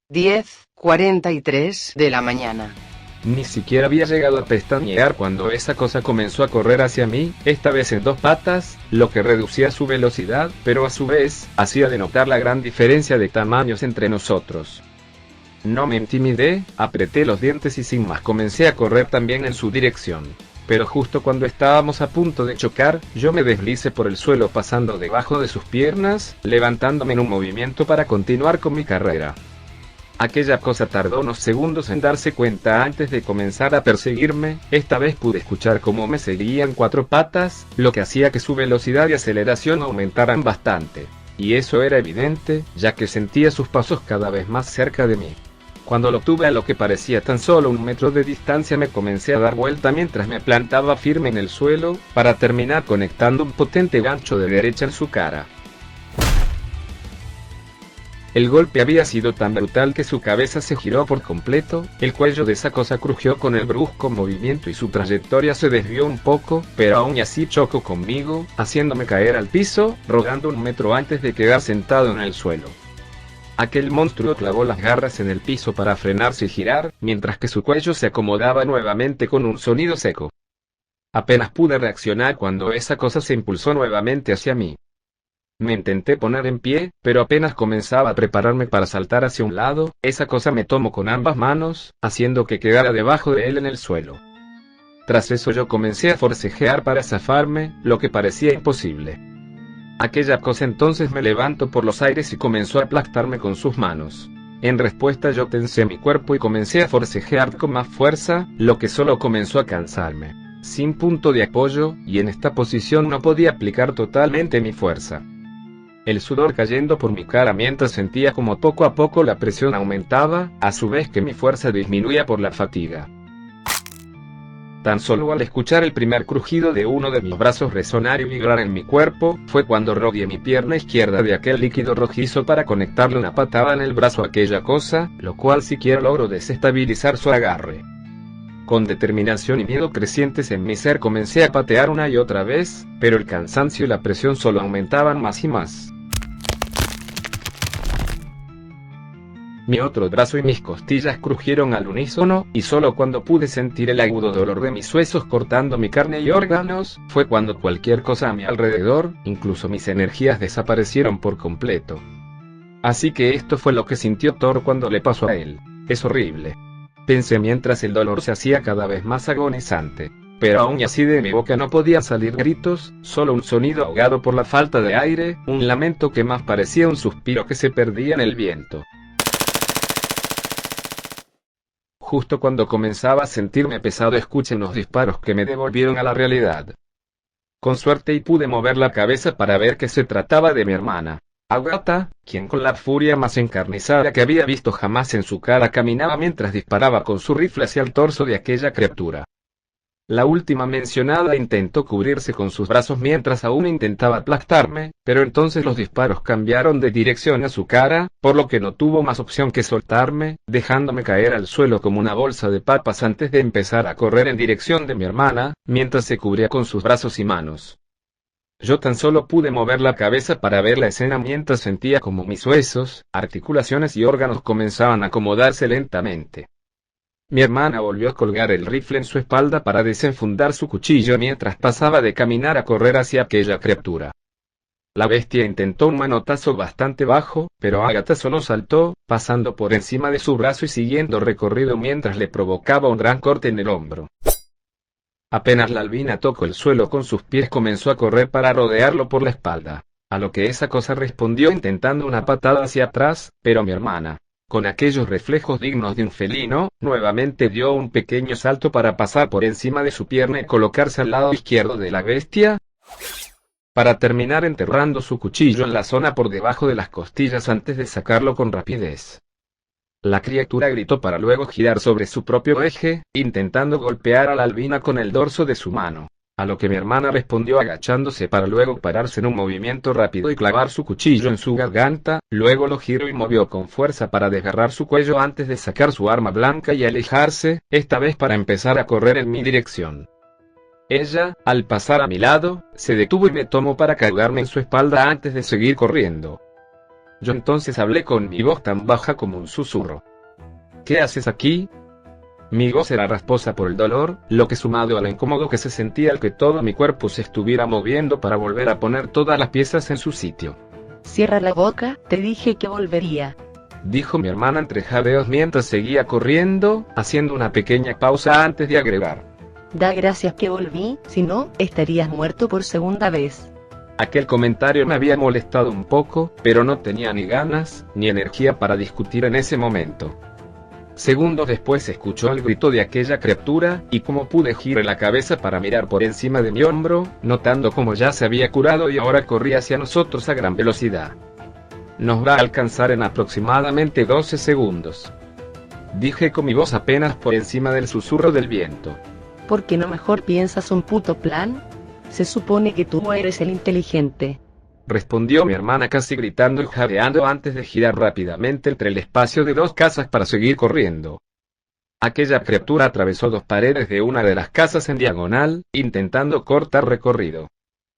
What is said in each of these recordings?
10:43 de la mañana. Ni siquiera había llegado a pestañear cuando esa cosa comenzó a correr hacia mí, esta vez en dos patas, lo que reducía su velocidad, pero a su vez, hacía denotar la gran diferencia de tamaños entre nosotros. No me intimidé, apreté los dientes y sin más comencé a correr también en su dirección. Pero justo cuando estábamos a punto de chocar, yo me deslicé por el suelo pasando debajo de sus piernas, levantándome en un movimiento para continuar con mi carrera. Aquella cosa tardó unos segundos en darse cuenta antes de comenzar a perseguirme. Esta vez pude escuchar cómo me seguían cuatro patas, lo que hacía que su velocidad y aceleración aumentaran bastante. Y eso era evidente, ya que sentía sus pasos cada vez más cerca de mí. Cuando lo tuve a lo que parecía tan solo 1 metro de distancia, me comencé a dar vuelta mientras me plantaba firme en el suelo, para terminar conectando un potente gancho de derecha en su cara. El golpe había sido tan brutal que su cabeza se giró por completo, el cuello de esa cosa crujió con el brusco movimiento y su trayectoria se desvió un poco, pero aún así chocó conmigo, haciéndome caer al piso, rodando 1 metro antes de quedar sentado en el suelo. Aquel monstruo clavó las garras en el piso para frenarse y girar, mientras que su cuello se acomodaba nuevamente con un sonido seco. Apenas pude reaccionar cuando esa cosa se impulsó nuevamente hacia mí. Me intenté poner en pie, pero apenas comenzaba a prepararme para saltar hacia un lado, esa cosa me tomó con ambas manos, haciendo que quedara debajo de él en el suelo. Tras eso yo comencé a forcejear para zafarme, lo que parecía imposible. Aquella cosa entonces me levantó por los aires y comenzó a aplastarme con sus manos. En respuesta yo tensé mi cuerpo y comencé a forcejear con más fuerza, lo que solo comenzó a cansarme. Sin punto de apoyo, y en esta posición no podía aplicar totalmente mi fuerza. El sudor cayendo por mi cara mientras sentía como poco a poco la presión aumentaba, a su vez que mi fuerza disminuía por la fatiga. Tan solo al escuchar el primer crujido de uno de mis brazos resonar y vibrar en mi cuerpo, fue cuando rodeé mi pierna izquierda de aquel líquido rojizo para conectarle una patada en el brazo a aquella cosa, lo cual siquiera logró desestabilizar su agarre. Con determinación y miedo crecientes en mi ser comencé a patear una y otra vez, pero el cansancio y la presión solo aumentaban más y más. Mi otro brazo y mis costillas crujieron al unísono, y solo cuando pude sentir el agudo dolor de mis huesos cortando mi carne y órganos, fue cuando cualquier cosa a mi alrededor, incluso mis energías, desaparecieron por completo. Así que esto fue lo que sintió Thor cuando le pasó a él. Es horrible, pensé mientras el dolor se hacía cada vez más agonizante. Pero aún así de mi boca no podían salir gritos, solo un sonido ahogado por la falta de aire, un lamento que más parecía un suspiro que se perdía en el viento. Justo cuando comenzaba a sentirme pesado escuché unos disparos que me devolvieron a la realidad. Con suerte y pude mover la cabeza para ver que se trataba de mi hermana, Agatha, quien con la furia más encarnizada que había visto jamás en su cara caminaba mientras disparaba con su rifle hacia el torso de aquella criatura. La última mencionada intentó cubrirse con sus brazos mientras aún intentaba aplastarme, pero entonces los disparos cambiaron de dirección a su cara, por lo que no tuvo más opción que soltarme, dejándome caer al suelo como una bolsa de papas antes de empezar a correr en dirección de mi hermana, mientras se cubría con sus brazos y manos. Yo tan solo pude mover la cabeza para ver la escena mientras sentía como mis huesos, articulaciones y órganos comenzaban a acomodarse lentamente. Mi hermana volvió a colgar el rifle en su espalda para desenfundar su cuchillo mientras pasaba de caminar a correr hacia aquella criatura. La bestia intentó un manotazo bastante bajo, pero Agatha solo saltó, pasando por encima de su brazo y siguiendo recorrido mientras le provocaba un gran corte en el hombro. Apenas la albina tocó el suelo con sus pies comenzó a correr para rodearlo por la espalda, a lo que esa cosa respondió intentando una patada hacia atrás, pero mi hermana, con aquellos reflejos dignos de un felino, nuevamente dio un pequeño salto para pasar por encima de su pierna y colocarse al lado izquierdo de la bestia, para terminar enterrando su cuchillo en la zona por debajo de las costillas antes de sacarlo con rapidez. La criatura gritó para luego girar sobre su propio eje, intentando golpear a la albina con el dorso de su mano. A lo que mi hermana respondió agachándose para luego pararse en un movimiento rápido y clavar su cuchillo en su garganta, luego lo giró y movió con fuerza para desgarrar su cuello antes de sacar su arma blanca y alejarse, esta vez para empezar a correr en mi dirección. Ella, al pasar a mi lado, se detuvo y me tomó para cargarme en su espalda antes de seguir corriendo. Yo entonces hablé con mi voz tan baja como un susurro. ¿Qué haces aquí? Mi voz era rasposa por el dolor, lo que sumado a lo incómodo que se sentía al que todo mi cuerpo se estuviera moviendo para volver a poner todas las piezas en su sitio. Cierra la boca, te dije que volvería. Dijo mi hermana entre jadeos mientras seguía corriendo, haciendo una pequeña pausa antes de agregar. Da gracias que volví, si no, estarías muerto por segunda vez. Aquel comentario me había molestado un poco, pero no tenía ni ganas, ni energía para discutir en ese momento. Segundos después escuchó el grito de aquella criatura, y como pude giré la cabeza para mirar por encima de mi hombro, notando cómo ya se había curado y ahora corría hacia nosotros a gran velocidad. Nos va a alcanzar en aproximadamente 12 segundos. Dije con mi voz apenas por encima del susurro del viento. ¿Por qué no mejor piensas un puto plan? Se supone que tú eres el inteligente. Respondió mi hermana casi gritando y jadeando antes de girar rápidamente entre el espacio de dos casas para seguir corriendo. Aquella criatura atravesó dos paredes de una de las casas en diagonal, intentando cortar recorrido.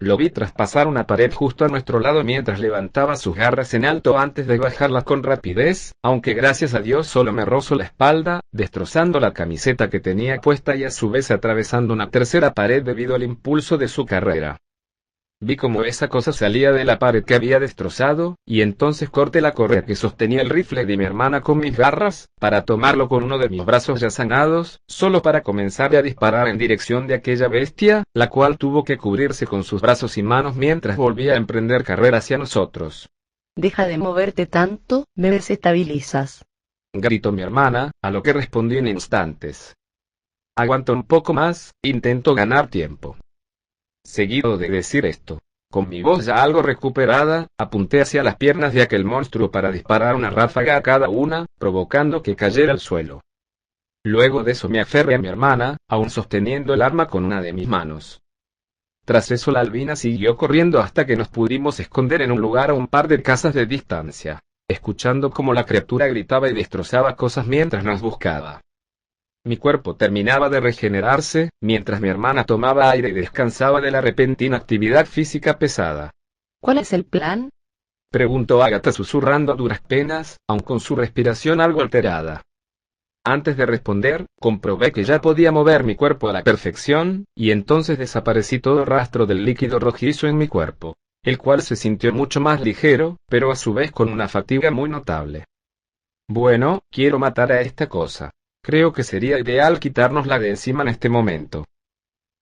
Lo vi traspasar una pared justo a nuestro lado mientras levantaba sus garras en alto antes de bajarlas con rapidez, aunque gracias a Dios solo me rozó la espalda, destrozando la camiseta que tenía puesta y a su vez atravesando una tercera pared debido al impulso de su carrera. Vi como esa cosa salía de la pared que había destrozado, y entonces corté la correa que sostenía el rifle de mi hermana con mis garras, para tomarlo con uno de mis brazos ya sanados, solo para comenzar a disparar en dirección de aquella bestia, la cual tuvo que cubrirse con sus brazos y manos mientras volvía a emprender carrera hacia nosotros. Deja de moverte tanto, me desestabilizas. Gritó mi hermana, a lo que respondí en instantes. Aguanta un poco más, intento ganar tiempo. Seguido de decir esto, con mi voz ya algo recuperada, apunté hacia las piernas de aquel monstruo para disparar una ráfaga a cada una, provocando que cayera al suelo. Luego de eso me aferré a mi hermana, aún sosteniendo el arma con una de mis manos. Tras eso la albina siguió corriendo hasta que nos pudimos esconder en un lugar a un par de casas de distancia, escuchando cómo la criatura gritaba y destrozaba cosas mientras nos buscaba. Mi cuerpo terminaba de regenerarse, mientras mi hermana tomaba aire y descansaba de la repentina actividad física pesada. ¿Cuál es el plan? Preguntó Agatha susurrando a duras penas, aun con su respiración algo alterada. Antes de responder, comprobé que ya podía mover mi cuerpo a la perfección, y entonces desaparecí todo rastro del líquido rojizo en mi cuerpo, el cual se sintió mucho más ligero, pero a su vez con una fatiga muy notable. Bueno, quiero matar a esta cosa. Creo que sería ideal quitárnosla de encima en este momento.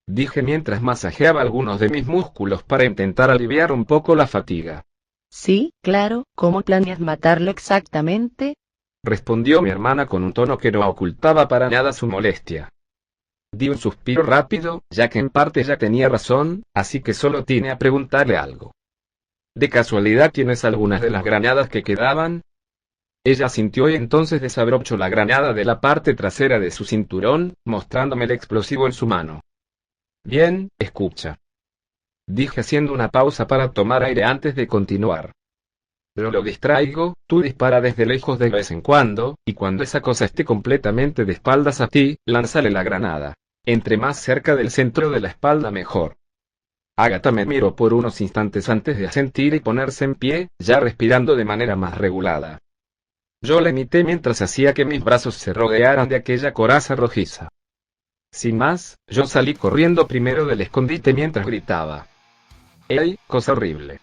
Dije mientras masajeaba algunos de mis músculos para intentar aliviar un poco la fatiga. Sí, claro, ¿cómo planeas matarlo exactamente? Respondió mi hermana con un tono que no ocultaba para nada su molestia. Di un suspiro rápido, ya que en parte ya tenía razón, así que solo tiene a preguntarle algo. ¿De casualidad tienes algunas de las granadas que quedaban? Ella asintió y entonces desabrochó la granada de la parte trasera de su cinturón, mostrándome el explosivo en su mano. Bien, escucha. Dije haciendo una pausa para tomar aire antes de continuar. Yo lo distraigo, tú dispara desde lejos de vez en cuando, y cuando esa cosa esté completamente de espaldas a ti, lánzale la granada. Entre más cerca del centro de la espalda mejor. Agatha me miró por unos instantes antes de asentir y ponerse en pie, ya respirando de manera más regulada. Yo la imité mientras hacía que mis brazos se rodearan de aquella coraza rojiza. Sin más, yo salí corriendo primero del escondite mientras gritaba. ¡Ey, cosa horrible!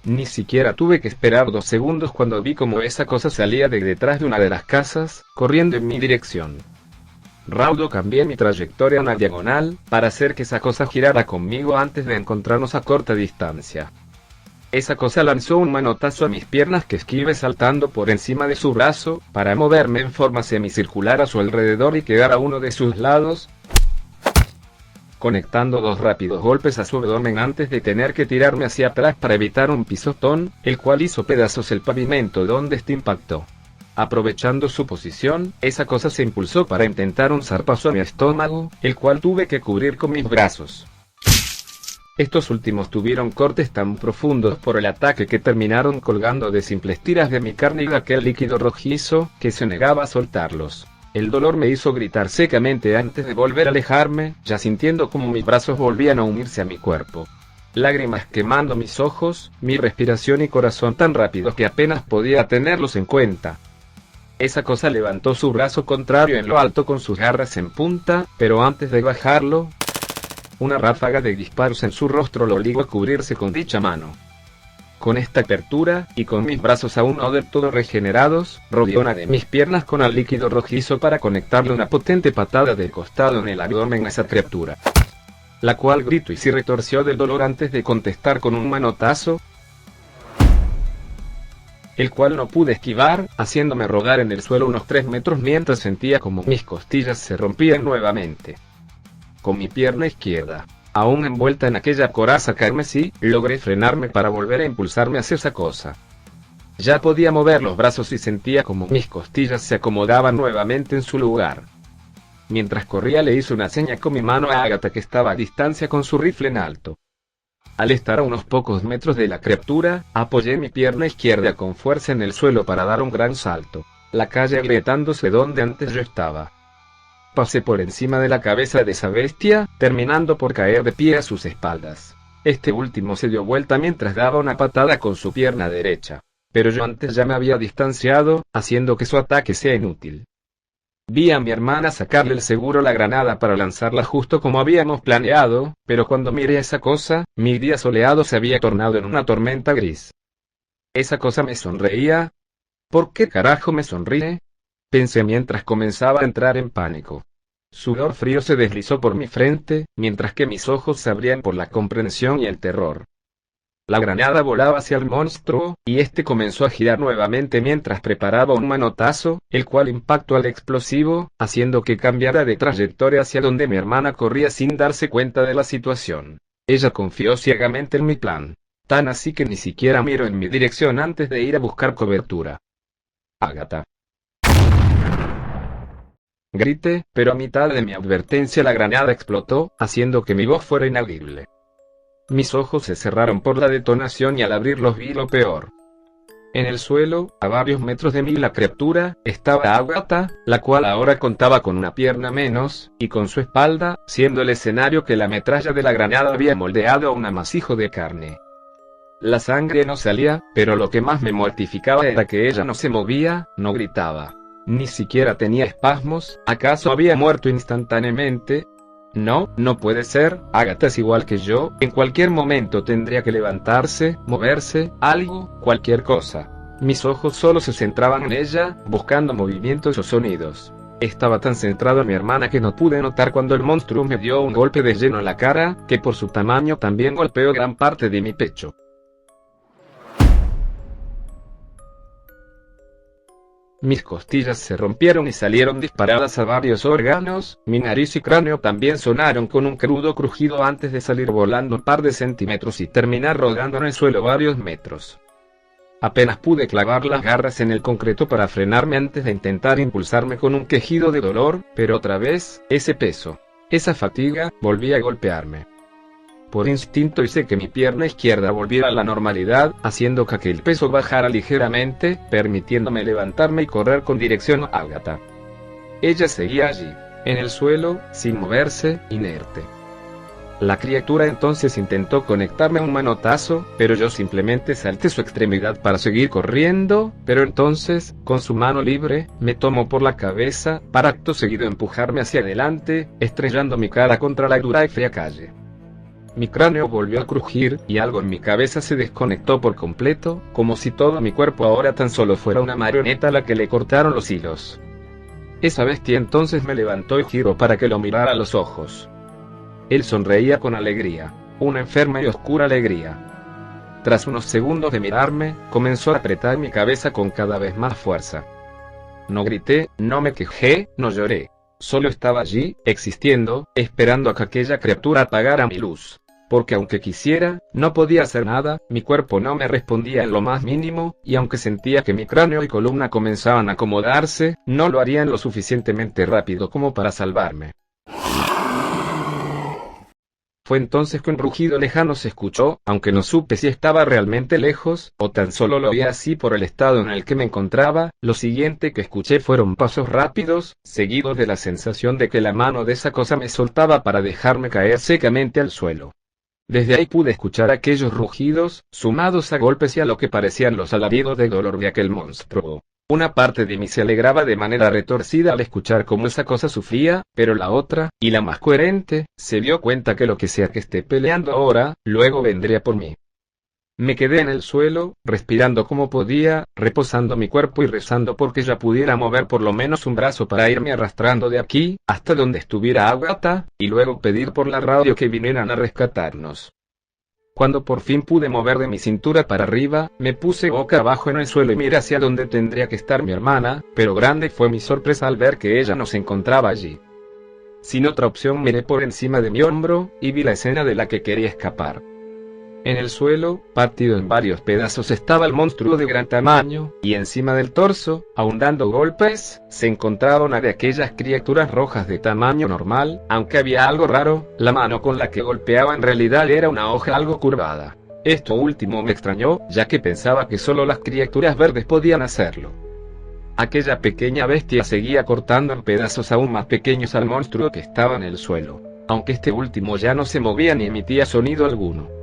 Ni siquiera tuve que esperar 2 segundos cuando vi cómo esa cosa salía de detrás de una de las casas, corriendo en mi dirección. Raudo cambié mi trayectoria a una diagonal, para hacer que esa cosa girara conmigo antes de encontrarnos a corta distancia. Esa cosa lanzó un manotazo a mis piernas que esquivé saltando por encima de su brazo, para moverme en forma semicircular a su alrededor y quedar a uno de sus lados, conectando 2 rápidos golpes a su abdomen antes de tener que tirarme hacia atrás para evitar un pisotón, el cual hizo pedazos el pavimento donde este impactó. Aprovechando su posición, esa cosa se impulsó para intentar un zarpazo a mi estómago, el cual tuve que cubrir con mis brazos. Estos últimos tuvieron cortes tan profundos por el ataque que terminaron colgando de simples tiras de mi carne y de aquel líquido rojizo, que se negaba a soltarlos. El dolor me hizo gritar secamente antes de volver a alejarme, ya sintiendo como mis brazos volvían a unirse a mi cuerpo. lágrimas quemando mis ojos, mi respiración y corazón tan rápidos que apenas podía tenerlos en cuenta. Esa cosa levantó su brazo contrario en lo alto con sus garras en punta, pero antes de bajarlo, una ráfaga de disparos en su rostro lo obligó a cubrirse con dicha mano. Con esta apertura, y con mis brazos aún no del todo regenerados, rodeó una de mis piernas con el líquido rojizo para conectarle una potente patada de costado en el abdomen a esa criatura, la cual gritó y se retorció del dolor antes de contestar con un manotazo, el cual no pude esquivar, haciéndome rodar en el suelo unos 3 metros mientras sentía como mis costillas se rompían nuevamente. Con mi pierna izquierda, aún envuelta en aquella coraza carmesí, logré frenarme para volver a impulsarme hacia esa cosa. Ya podía mover los brazos y sentía como mis costillas se acomodaban nuevamente en su lugar. Mientras corría le hice una seña con mi mano a Agatha que estaba a distancia con su rifle en alto. Al estar a unos pocos metros de la criatura, apoyé mi pierna izquierda con fuerza en el suelo para dar un gran salto, la calle agrietándose donde antes yo estaba. Pasé por encima de la cabeza de esa bestia, terminando por caer de pie a sus espaldas. Este último se dio vuelta mientras daba una patada con su pierna derecha, pero yo antes ya me había distanciado, haciendo que su ataque sea inútil. Vi a mi hermana sacarle el seguro a la granada para lanzarla justo como habíamos planeado, pero cuando miré esa cosa, mi día soleado se había tornado en una tormenta gris. Esa cosa me sonreía. ¿Por qué carajo me sonríe? Pensé mientras comenzaba a entrar en pánico. Sudor frío se deslizó por mi frente, mientras que mis ojos se abrían por la comprensión y el terror. La granada volaba hacia el monstruo, y este comenzó a girar nuevamente mientras preparaba un manotazo, el cual impactó al explosivo, haciendo que cambiara de trayectoria hacia donde mi hermana corría sin darse cuenta de la situación. Ella confió ciegamente en mi plan, tan así que ni siquiera miró en mi dirección antes de ir a buscar cobertura. Agatha. Grité, pero a mitad de mi advertencia la granada explotó, haciendo que mi voz fuera inaudible. Mis ojos se cerraron por la detonación y al abrirlos vi lo peor. En el suelo, a varios metros de mí la criatura, estaba Agatha, la cual ahora contaba con una pierna menos, y con su espalda, siendo el escenario que la metralla de la granada había moldeado a un amasijo de carne. La sangre no salía, pero lo que más me mortificaba era que ella no se movía, no gritaba. Ni siquiera tenía espasmos. ¿Acaso había muerto instantáneamente? No, no puede ser. Agatha es igual que yo, en cualquier momento tendría que levantarse, moverse, algo, cualquier cosa. Mis ojos solo se centraban en ella, buscando movimientos o sonidos. Estaba tan centrado en mi hermana que no pude notar cuando el monstruo me dio un golpe de lleno en la cara, que por su tamaño también golpeó gran parte de mi pecho. Mis costillas se rompieron y salieron disparadas a varios órganos, mi nariz y cráneo también sonaron con un crudo crujido antes de salir volando un par de centímetros y terminar rodando en el suelo varios metros. Apenas pude clavar las garras en el concreto para frenarme antes de intentar impulsarme con un quejido de dolor, pero otra vez, ese peso, esa fatiga, volvía a golpearme. Por instinto hice que mi pierna izquierda volviera a la normalidad, haciendo que aquel peso bajara ligeramente, permitiéndome levantarme y correr con dirección a Agatha. Ella seguía allí, en el suelo, sin moverse, inerte. La criatura entonces intentó conectarme a un manotazo, pero yo simplemente salté su extremidad para seguir corriendo, pero entonces, con su mano libre, me tomó por la cabeza, para acto seguido empujarme hacia adelante, estrellando mi cara contra la dura y fría calle. Mi cráneo volvió a crujir, y algo en mi cabeza se desconectó por completo, como si todo mi cuerpo ahora tan solo fuera una marioneta a la que le cortaron los hilos. Esa bestia entonces me levantó y giró para que lo mirara a los ojos. Él sonreía con alegría, una enferma y oscura alegría. Tras unos segundos de mirarme, comenzó a apretar mi cabeza con cada vez más fuerza. No grité, no me quejé, no lloré. Solo estaba allí, existiendo, esperando a que aquella criatura apagara mi luz. Porque aunque quisiera, no podía hacer nada, mi cuerpo no me respondía en lo más mínimo, y aunque sentía que mi cráneo y columna comenzaban a acomodarse, no lo harían lo suficientemente rápido como para salvarme. Fue entonces que un rugido lejano se escuchó, aunque no supe si estaba realmente lejos, o tan solo lo vi así por el estado en el que me encontraba. Lo siguiente que escuché fueron pasos rápidos, seguidos de la sensación de que la mano de esa cosa me soltaba para dejarme caer secamente al suelo. Desde ahí pude escuchar aquellos rugidos, sumados a golpes y a lo que parecían los alaridos de dolor de aquel monstruo. Una parte de mí se alegraba de manera retorcida al escuchar cómo esa cosa sufría, pero la otra, y la más coherente, se dio cuenta que lo que sea que esté peleando ahora, luego vendría por mí. Me quedé en el suelo, respirando como podía, reposando mi cuerpo y rezando porque ya pudiera mover por lo menos un brazo para irme arrastrando de aquí, hasta donde estuviera Agatha, y luego pedir por la radio que vinieran a rescatarnos. Cuando por fin pude mover de mi cintura para arriba, me puse boca abajo en el suelo y miré hacia donde tendría que estar mi hermana, pero grande fue mi sorpresa al ver que ella no se encontraba allí. Sin otra opción miré por encima de mi hombro, y vi la escena de la que quería escapar. En el suelo, partido en varios pedazos, estaba el monstruo de gran tamaño, y encima del torso, aun dando golpes, se encontraba una de aquellas criaturas rojas de tamaño normal, aunque había algo raro, la mano con la que golpeaba en realidad era una hoja algo curvada. Esto último me extrañó, ya que pensaba que solo las criaturas verdes podían hacerlo. Aquella pequeña bestia seguía cortando en pedazos aún más pequeños al monstruo que estaba en el suelo, aunque este último ya no se movía ni emitía sonido alguno.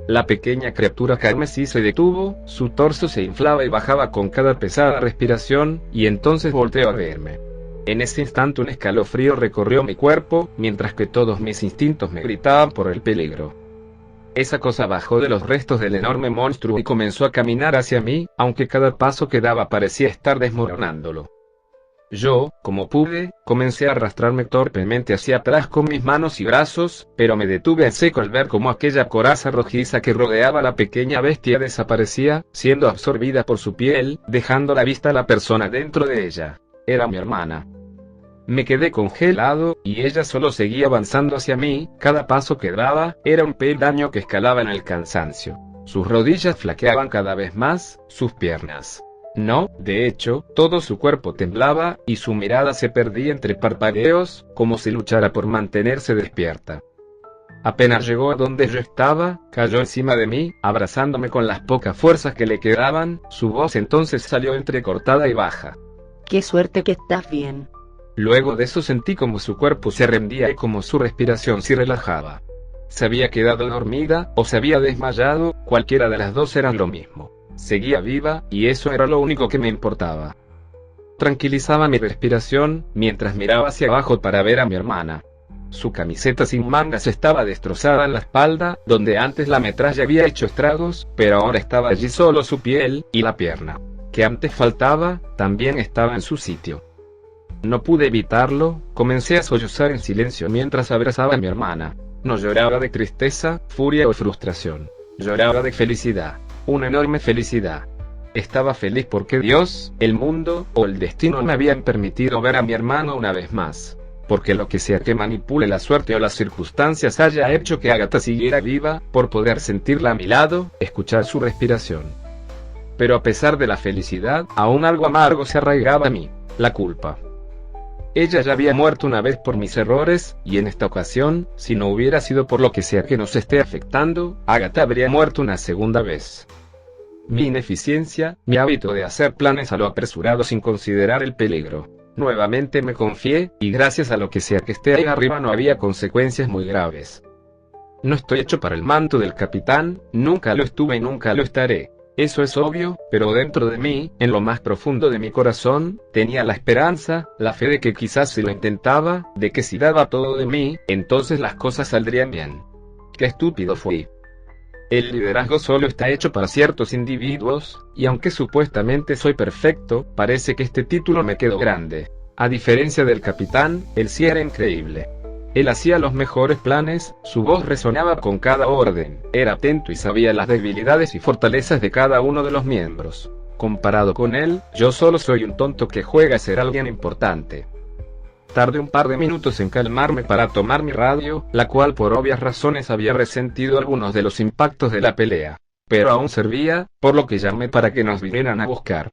La pequeña criatura carmesí se detuvo, su torso se inflaba y bajaba con cada pesada respiración, y entonces volteó a verme. En ese instante un escalofrío recorrió mi cuerpo, mientras que todos mis instintos me gritaban por el peligro. Esa cosa bajó de los restos del enorme monstruo y comenzó a caminar hacia mí, aunque cada paso que daba parecía estar desmoronándolo. Yo, como pude, comencé a arrastrarme torpemente hacia atrás con mis manos y brazos, pero me detuve en seco al ver cómo aquella coraza rojiza que rodeaba a la pequeña bestia desaparecía, siendo absorbida por su piel, dejando a la vista a la persona dentro de ella. Era mi hermana. Me quedé congelado, y ella solo seguía avanzando hacia mí, cada paso que daba, era un peldaño que escalaba en el cansancio. Sus rodillas flaqueaban cada vez más, sus piernas. No, de hecho, todo su cuerpo temblaba, y su mirada se perdía entre parpadeos, como si luchara por mantenerse despierta. Apenas llegó a donde yo estaba, cayó encima de mí, abrazándome con las pocas fuerzas que le quedaban, su voz entonces salió entrecortada y baja. Qué suerte que estás bien. Luego de eso sentí como su cuerpo se rendía y como su respiración se relajaba. Se había quedado dormida, o se había desmayado, cualquiera de las dos era lo mismo. Seguía viva, y eso era lo único que me importaba. Tranquilizaba mi respiración, mientras miraba hacia abajo para ver a mi hermana. Su camiseta sin mangas estaba destrozada en la espalda, donde antes la metralla había hecho estragos, pero ahora estaba allí solo su piel, y la pierna, que antes faltaba, también estaba en su sitio. No pude evitarlo, comencé a sollozar en silencio mientras abrazaba a mi hermana. No lloraba de tristeza, furia o frustración. Lloraba de felicidad. Una enorme felicidad. Estaba feliz porque Dios, el mundo, o el destino me habían permitido ver a mi hermano una vez más. Porque lo que sea que manipule la suerte o las circunstancias haya hecho que Agatha siguiera viva, por poder sentirla a mi lado, escuchar su respiración. Pero a pesar de la felicidad, aún algo amargo se arraigaba a mí, la culpa. Ella ya había muerto una vez por mis errores, y en esta ocasión, si no hubiera sido por lo que sea que nos esté afectando, Agatha habría muerto una segunda vez. Mi ineficiencia, mi hábito de hacer planes a lo apresurado sin considerar el peligro. Nuevamente me confié, y gracias a lo que sea que esté ahí arriba no había consecuencias muy graves. No estoy hecho para el manto del capitán, nunca lo estuve y nunca lo estaré. Eso es obvio, pero dentro de mí, en lo más profundo de mi corazón, tenía la esperanza, la fe de que quizás si lo intentaba, de que si daba todo de mí, entonces las cosas saldrían bien. Qué estúpido fui. El liderazgo solo está hecho para ciertos individuos, y aunque supuestamente soy perfecto, parece que este título me quedó grande. A diferencia del capitán, él sí era increíble. Él hacía los mejores planes, su voz resonaba con cada orden, era atento y sabía las debilidades y fortalezas de cada uno de los miembros. Comparado con él, yo solo soy un tonto que juega a ser alguien importante. Tardé un par de minutos en calmarme para tomar mi radio, la cual por obvias razones había resentido algunos de los impactos de la pelea. Pero aún servía, por lo que llamé para que nos vinieran a buscar.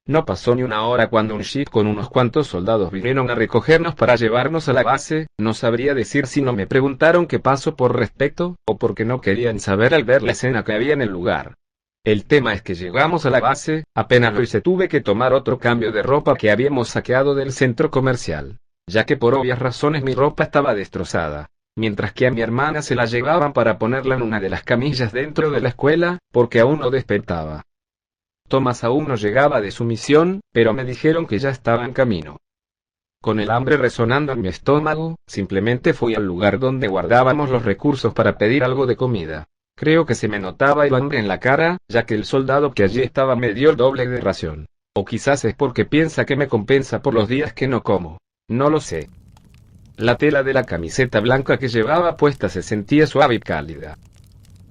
No pasó ni una hora cuando un jeep con unos cuantos soldados vinieron a recogernos para llevarnos a la base. No sabría decir si no me preguntaron qué pasó por respecto, o porque no querían saber al ver la escena que había en el lugar. El tema es que llegamos a la base, apenas lo hice tuve que tomar otro cambio de ropa que habíamos saqueado del centro comercial, ya que por obvias razones mi ropa estaba destrozada. mientras que a mi hermana se la llevaban para ponerla en una de las camillas dentro de la escuela, porque aún no despertaba. Tomás aún no llegaba de su misión, pero me dijeron que ya estaba en camino. Con el hambre resonando en mi estómago, simplemente fui al lugar donde guardábamos los recursos para pedir algo de comida. Creo que se me notaba el hambre en la cara, ya que el soldado que allí estaba me dio el doble de ración. O quizás es porque piensa que me compensa por los días que no como. No lo sé. La tela de la camiseta blanca que llevaba puesta se sentía suave y cálida.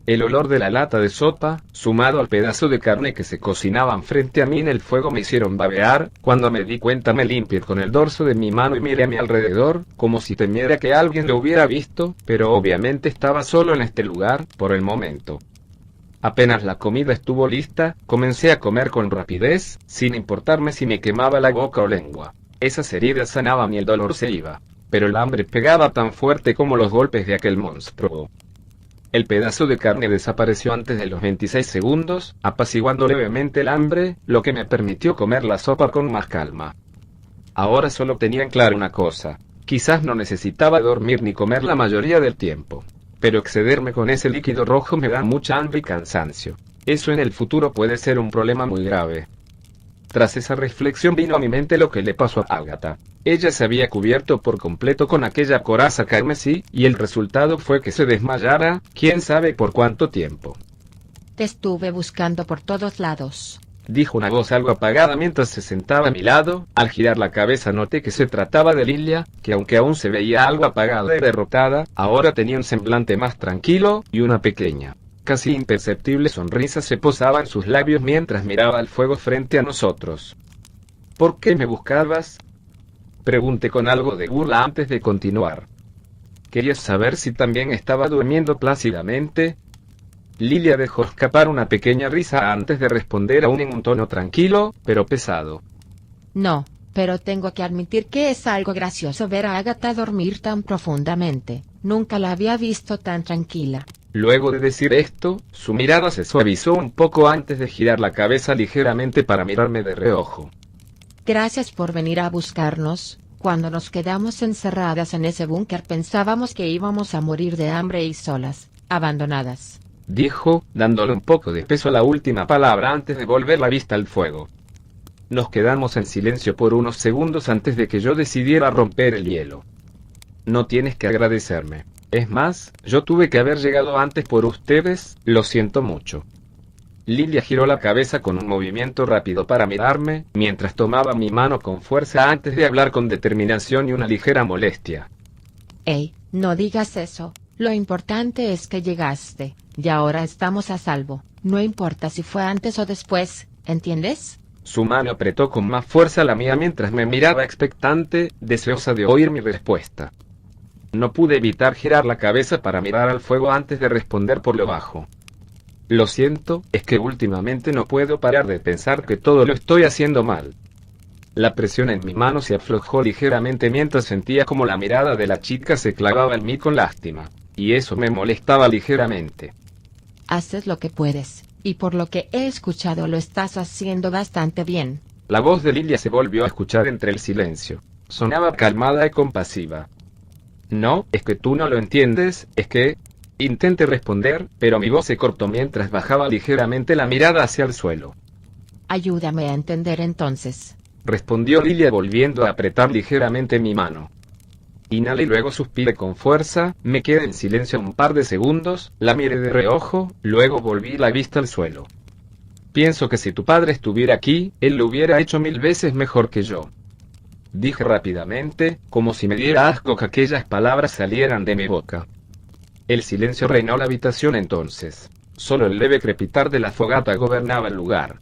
El olor de la lata de sopa, sumado al pedazo de carne que se cocinaban frente a mí en el fuego, me hicieron babear. Cuando me di cuenta me limpié con el dorso de mi mano y miré a mi alrededor, como si temiera que alguien lo hubiera visto, pero obviamente estaba solo en este lugar, por el momento. Apenas la comida estuvo lista, comencé a comer con rapidez, sin importarme si me quemaba la boca o lengua. Esas heridas sanaban y el dolor se iba. Pero el hambre pegaba tan fuerte como los golpes de aquel monstruo. El pedazo de carne desapareció antes de los 26 segundos, apaciguando levemente el hambre, lo que me permitió comer la sopa con más calma. Ahora solo tenía en claro una cosa: quizás no necesitaba dormir ni comer la mayoría del tiempo. Pero excederme con ese líquido rojo me da mucha hambre y cansancio. Eso en el futuro puede ser un problema muy grave. Tras esa reflexión vino a mi mente lo que le pasó a Ágata. Ella se había cubierto por completo con aquella coraza carmesí, y el resultado fue que se desmayara, quién sabe por cuánto tiempo. Te estuve buscando por todos lados, Dijo una voz algo apagada mientras se sentaba a mi lado. Al girar la cabeza noté que se trataba de Lilia, que aunque aún se veía algo apagada y derrotada, ahora tenía un semblante más tranquilo, y una pequeña, casi imperceptible sonrisa se posaba en sus labios mientras miraba el fuego frente a nosotros. ¿Por qué me buscabas?, pregunté con algo de burla antes de continuar. ¿Querías saber si también estaba durmiendo plácidamente? Lilia dejó escapar una pequeña risa antes de responder aún en un tono tranquilo, pero pesado. No, pero tengo que admitir que es algo gracioso ver a Ágata dormir tan profundamente. Nunca la había visto tan tranquila. Luego de decir esto, su mirada se suavizó un poco antes de girar la cabeza ligeramente para mirarme de reojo. Gracias por venir a buscarnos. Cuando nos quedamos encerradas en ese búnker pensábamos que íbamos a morir de hambre y solas, abandonadas, dijo, dándole un poco de peso a la última palabra antes de volver la vista al fuego. Nos quedamos en silencio por unos segundos antes de que yo decidiera romper el hielo. No tienes que agradecerme. Es más, yo tuve que haber llegado antes por ustedes, lo siento mucho. Lilia giró la cabeza con un movimiento rápido para mirarme, mientras tomaba mi mano con fuerza antes de hablar con determinación y una ligera molestia. Hey, no digas eso. Lo importante es que llegaste, y ahora estamos a salvo. No importa si fue antes o después, ¿entiendes? Su mano apretó con más fuerza la mía mientras me miraba expectante, deseosa de oír mi respuesta. No pude evitar girar la cabeza para mirar al fuego antes de responder por lo bajo. Lo siento, es que últimamente no puedo parar de pensar que todo lo estoy haciendo mal. La presión en mi mano se aflojó ligeramente mientras sentía como la mirada de la chica se clavaba en mí con lástima, y eso me molestaba ligeramente. Haces lo que puedes, y por lo que he escuchado lo estás haciendo bastante bien. La voz de Lilia se volvió a escuchar entre el silencio. Sonaba calmada y compasiva. No, es que tú no lo entiendes, es que... Intenté responder, pero mi voz se cortó mientras bajaba ligeramente la mirada hacia el suelo. Ayúdame a entender entonces, respondió Lilia volviendo a apretar ligeramente mi mano. Inhalé y luego suspiré con fuerza, me quedé en silencio un par de segundos, la miré de reojo, luego volví la vista al suelo. Pienso que si tu padre estuviera aquí, él lo hubiera hecho 1000 veces mejor que yo. Dije rápidamente, como si me diera asco que aquellas palabras salieran de mi boca. El silencio reinó la habitación entonces. Solo el leve crepitar de la fogata gobernaba el lugar.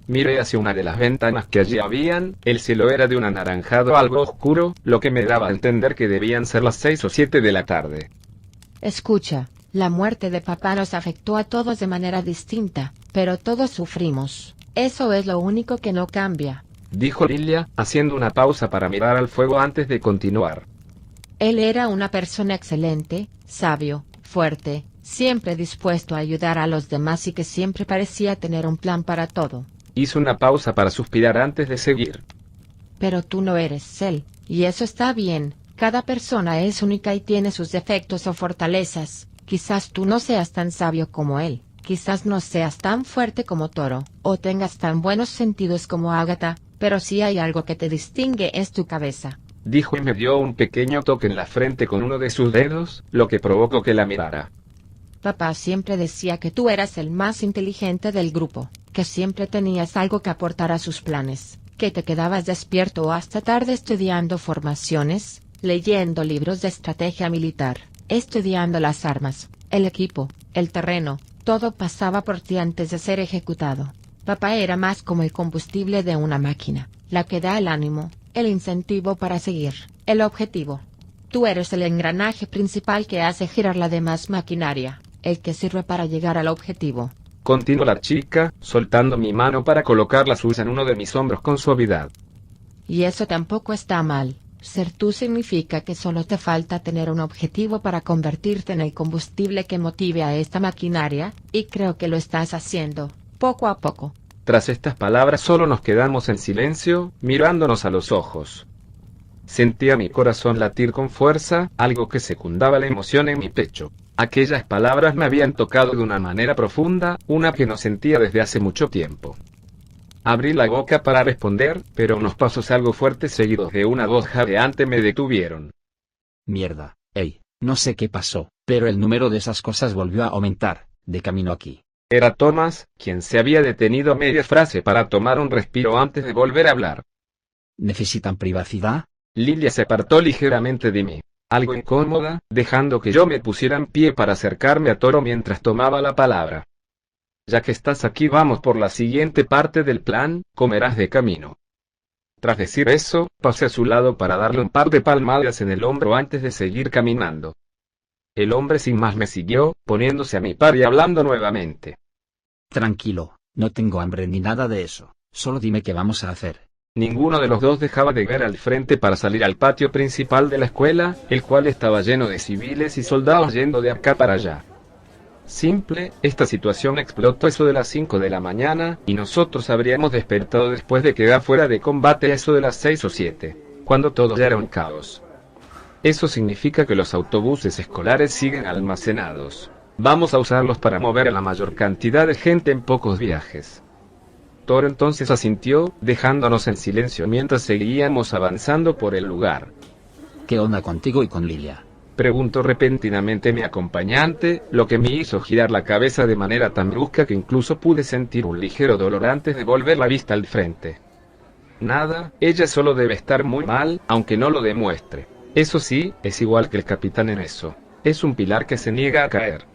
Miré hacia una de las ventanas que allí habían, el cielo era de un anaranjado algo oscuro, lo que me daba a entender que debían ser las 6 o 7 de la tarde. Escucha, la muerte de papá nos afectó a todos de manera distinta, pero todos sufrimos. Eso es lo único que no cambia, dijo Lilia, haciendo una pausa para mirar al fuego antes de continuar. Él era una persona excelente, sabio, fuerte, siempre dispuesto a ayudar a los demás y que siempre parecía tener un plan para todo. Hizo una pausa para suspirar antes de seguir. Pero tú no eres él, y eso está bien, Cada persona es única y tiene sus defectos o fortalezas. Quizás tú no seas tan sabio como él, quizás no seas tan fuerte como Toro, o tengas tan buenos sentidos como Agatha, pero si hay algo que te distingue es tu cabeza. Dijo y me dio un pequeño toque en la frente con uno de sus dedos, lo que provocó que la mirara. Papá siempre decía que tú eras el más inteligente del grupo, que siempre tenías algo que aportar a sus planes, que te quedabas despierto hasta tarde estudiando formaciones, leyendo libros de estrategia militar, estudiando las armas, el equipo, el terreno, todo pasaba por ti antes de ser ejecutado. Papá era más como el combustible de una máquina, la que da el ánimo, el incentivo para seguir, el objetivo. Tú eres el engranaje principal que hace girar la demás maquinaria, el que sirve para llegar al objetivo. Continuó la chica, soltando mi mano para colocar la suya en uno de mis hombros con suavidad. Y eso tampoco está mal. Ser tú significa que solo te falta tener un objetivo para convertirte en el combustible que motive a esta maquinaria, y creo que lo estás haciendo, poco a poco. Tras estas palabras solo nos quedamos en silencio, mirándonos a los ojos. Sentía mi corazón latir con fuerza, algo que secundaba la emoción en mi pecho. Aquellas palabras me habían tocado de una manera profunda, una que no sentía desde hace mucho tiempo. Abrí la boca para responder, pero unos pasos algo fuertes seguidos de una voz jadeante me detuvieron. Mierda, ey, no sé qué pasó, pero el número de esas cosas volvió a aumentar, de camino aquí. Era Thomas, quien se había detenido a media frase para tomar un respiro antes de volver a hablar. ¿Necesitan privacidad? Lilia se apartó ligeramente de mí, algo incómoda, dejando que yo me pusiera en pie para acercarme a Toro mientras tomaba la palabra. Ya que estás aquí, vamos por la siguiente parte del plan, comerás de camino. Tras decir eso, pasé a su lado para darle un par de palmadas en el hombro antes de seguir caminando. El hombre sin más me siguió, poniéndose a mi par y hablando nuevamente. Tranquilo, no tengo hambre ni nada de eso, solo dime qué vamos a hacer. Ninguno de los dos dejaba de ver al frente para salir al patio principal de la escuela, el cual estaba lleno de civiles y soldados yendo de acá para allá. Simple, esta situación explotó eso de las 5 de la mañana, y nosotros habríamos despertado después de quedar fuera de combate a eso de las 6 o 7, cuando todo ya era un caos. Eso significa que los autobuses escolares siguen almacenados. Vamos a usarlos para mover a la mayor cantidad de gente en pocos viajes. Toro entonces asintió, dejándonos en silencio mientras seguíamos avanzando por el lugar. ¿Qué onda contigo y con Lilia? Preguntó repentinamente mi acompañante, lo que me hizo girar la cabeza de manera tan brusca que incluso pude sentir un ligero dolor antes de volver la vista al frente. Nada, ella solo debe estar muy mal, aunque no lo demuestre. Eso sí, es igual que el capitán en eso. Es un pilar que se niega a caer.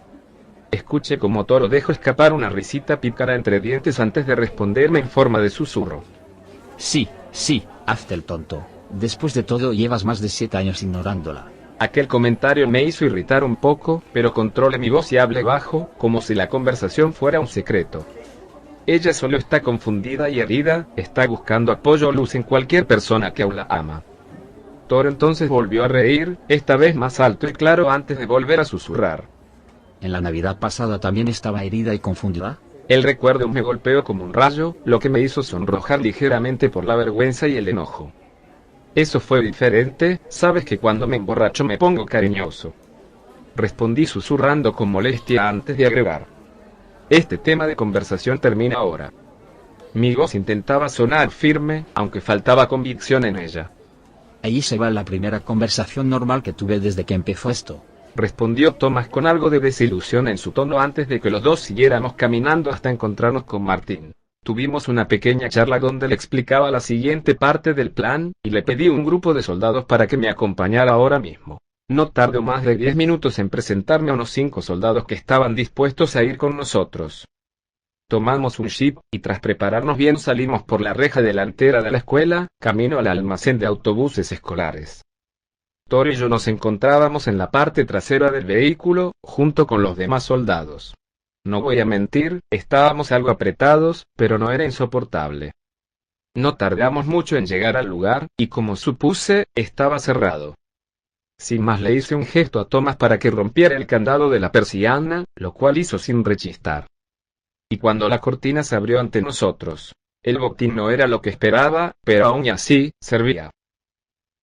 Escuché como Toro dejó escapar una risita pícara entre dientes antes de responderme en forma de susurro. Sí, hazte el tonto. Después de todo llevas más de 7 años ignorándola. Aquel comentario me hizo irritar un poco, pero controlé mi voz y hablé bajo, como si la conversación fuera un secreto. Ella solo está confundida y herida, está buscando apoyo o luz en cualquier persona que aún la ama. Toro entonces volvió a reír, esta vez más alto y claro antes de volver a susurrar. ¿En la Navidad pasada también estaba herida y confundida? El recuerdo me golpeó como un rayo, lo que me hizo sonrojar ligeramente por la vergüenza y el enojo. Eso fue diferente, sabes que cuando me emborracho me pongo cariñoso. Respondí susurrando con molestia antes de agregar. Este tema de conversación termina ahora. Mi voz intentaba sonar firme, aunque faltaba convicción en ella. Ahí se va la primera conversación normal que tuve desde que empezó esto. Respondió Thomas con algo de desilusión en su tono antes de que los dos siguiéramos caminando hasta encontrarnos con Martín. Tuvimos una pequeña charla donde le explicaba la siguiente parte del plan, y le pedí un grupo de soldados para que me acompañara ahora mismo. No tardó más de 10 minutos en presentarme a unos 5 soldados que estaban dispuestos a ir con nosotros. Tomamos un jeep, y tras prepararnos bien salimos por la reja delantera de la escuela, camino al almacén de autobuses escolares. Toro y yo nos encontrábamos en la parte trasera del vehículo, junto con los demás soldados. No voy a mentir, estábamos algo apretados, pero no era insoportable. No tardamos mucho en llegar al lugar, y como supuse, estaba cerrado. Sin más le hice un gesto a Thomas para que rompiera el candado de la persiana, lo cual hizo sin rechistar. Y cuando la cortina se abrió ante nosotros, el botín no era lo que esperaba, pero aún así, servía.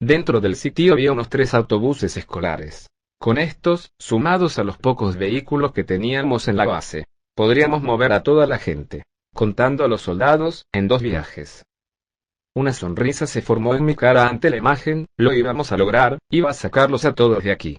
Dentro del sitio había unos 3 autobuses escolares. Con estos, sumados a los pocos vehículos que teníamos en la base, podríamos mover a toda la gente, contando a los soldados, en 2 viajes. Una sonrisa se formó en mi cara ante la imagen. Lo íbamos a lograr, iba a sacarlos a todos de aquí.